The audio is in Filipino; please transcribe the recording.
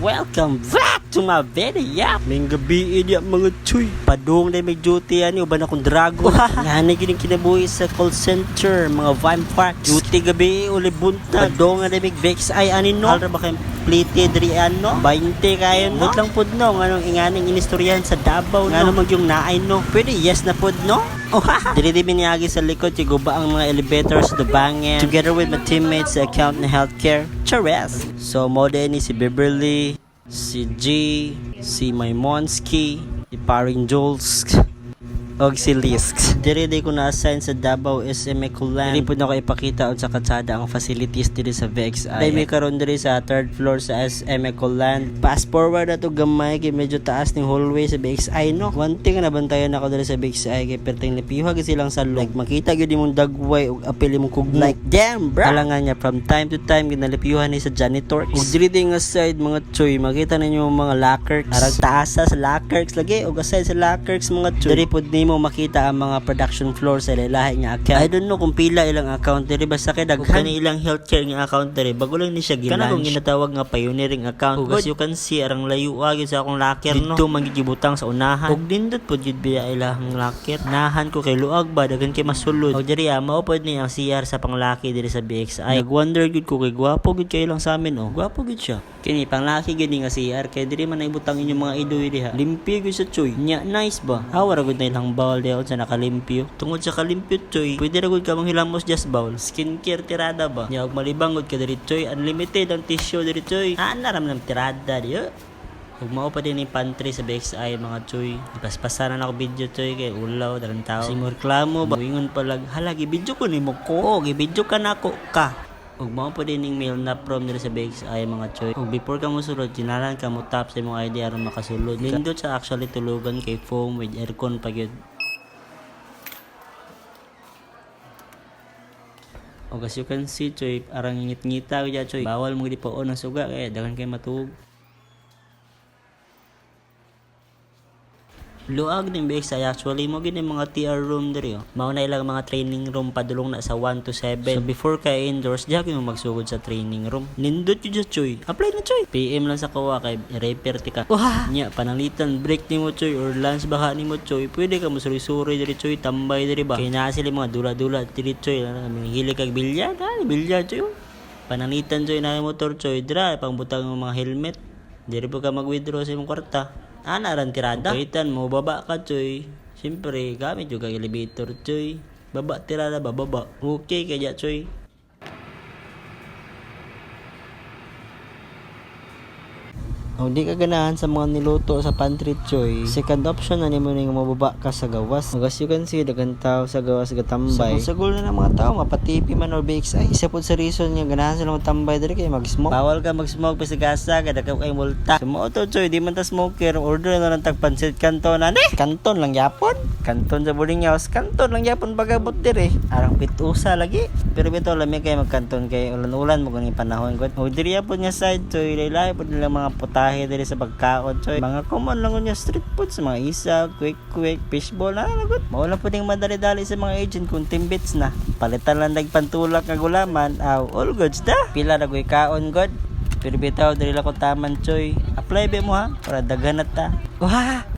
welcome back to my video. May gabi ini mga chuy. Padung na may duty ani uban akong dragon. Ngani gini kinabuhi sa call center mga vampire. Duty gabi uli bunta. Padung na may vex ay ani no. Alra ba kay plated ri ano? 20 kayo no. Lang pud no nganong inganing inistoryahan sa Davao no. Ngano mag yung naay no. Pwede yes na pud no. Dili di biniyagi sa likod guba ang mga elevators sa Dubangan together with my teammates sa account na healthcare Chares. So mo ni si Beverly, si G, si Maimonski, si Paring Jules og si Lisk. Diri ko na-assign sa Davao SM Ecoland. Diri po na ko ipakita sa katsada ang facilities diri sa VXI. Dahil may karon diri sa third floor sa SM Ecoland. Fast forward na to gamay kay medyo taas ning hallway sa VXI no. One thing na bantayan ako diri sa VXI kay perting lipiha gyud silang sa like makita gyud imong dagway ug apil imong kugmo. Like damn bro. Alangan niya from time to time ginalipihan ni sa janitor. Ug diri nga side mga choy makita ninyo mga lockers. Arag taasa sa lockers lagi ug aside sa lockers mga choy. Diri pud nimo makita ang mga production floor sa lahi nga account. I don't know kung pila ilang account diri basta kay daghan ilang healthcare nga account diri bago lang ni siya ginlaunch. Kana kung ginatawag nga pioneering account. Ug as you can see arang layo gyud sa akong locker no. Dito magigibutang sa unahan. Ug dindot pud gyud biya ilahang locker. Nahan ko kay luag ba daghan kay masulod. Ug diri mao pud ni ang CR sa panglaki diri sa BXI. Nagwonder gyud ko kay gwapo gyud kay lang sa amin oh. Gwapo gyud siya. Kini panglaki gyud nga CR kay diri man naibutang inyong mga idoy diha. Limpyo gyud sa choy. Nya nice ba? Hawara gyud na ilang bawal diha sa nakalimpyo. Tungod sa kalimpyo choy, pwede ra gud ka manghilamos just bowl. Skincare tirada ba? Nya og malibang gud ka diri choy. Unlimited ang tissue diri choy. Ana ra man tirada diyo. Ug mao pa din ni pantry sa BXI mga choy. Paspasaran ako video choy kay ulaw dalang tao. Si reklamo ba ingon palag hala gi-video ko nimo ko. Gi-video ka nako ka. Ug mao pa din ning mail na from diri sa BXI mga choy. Ug before ka mosulod, ginalan ka mo tap sa imong ID aron makasulod. Nindot sa actually tulugan kay foam with aircon pa gyud. O as you can see choy, arang ngit-ngita ko dyan choy. Bawal mo di pa o ng suga kaya dagan kayo matug. Luag ng BXI actually mo gini mga TR room diri oh. Mao na ilang mga training room padulong na sa 1 to 7. So before ka indoors, diha mo magsugod sa training room. Nindot yun dyan choy. Apply na choy. PM lang sa kawa kay repair tika. Nya pananglitan break nimo choy or lunch baka nimo choy. Pwede ka mo suri-suri diri choy, tambay diri ba. Kay naa sila mga dula-dula diri choy. Hili kag bilyar, bilyar choy. Pananglitan choy na motor choy, dira pangbutang mga helmet. Diri po ka mag-withdraw sa imong kwarta. Ana ran tirada. Kaitan mo baba ka choy. Siyempre gamit juga elevator choy. Baba tirada baba. Okay kaya choy. O di ka ganahan sa mga niluto sa pantry choy. Second option na nimo ning mababa ka sa gawas. As you can see daghang tao sa gawas gatambay. Sagol na ng mga tao mapatipi man or BXI. Isa pud sa reason nga ganahan sila magtambay diri kay mag-smoke. Bawal ka mag-smoke pa sa gasa kada ka kay multa. Sa mo to choy di man ta smoker order na lang tag pansit kanton ani. Kanton lang yapon. Kanton sa boarding house. Kanton lang yapon pagabot diri. Arang pitusa lagi. Pero bitaw lami kay magkanton kay ulan-ulan mo ganing panahon gud. O diri apod nga side choy lahi pud nila mga putahe diri sa pagkaon choy. Mga common lang unya street food sa mga isa, quick fishball na lagot. Mao lang puding madali-dali sa mga agent kung timbits na. Palitan lang nagpantulak nga gulaman, all goods da. Pila ra goy kaon god. Pero bitaw diri lang ko taman choy. Apply be mo ha para daghan na ta. Wah!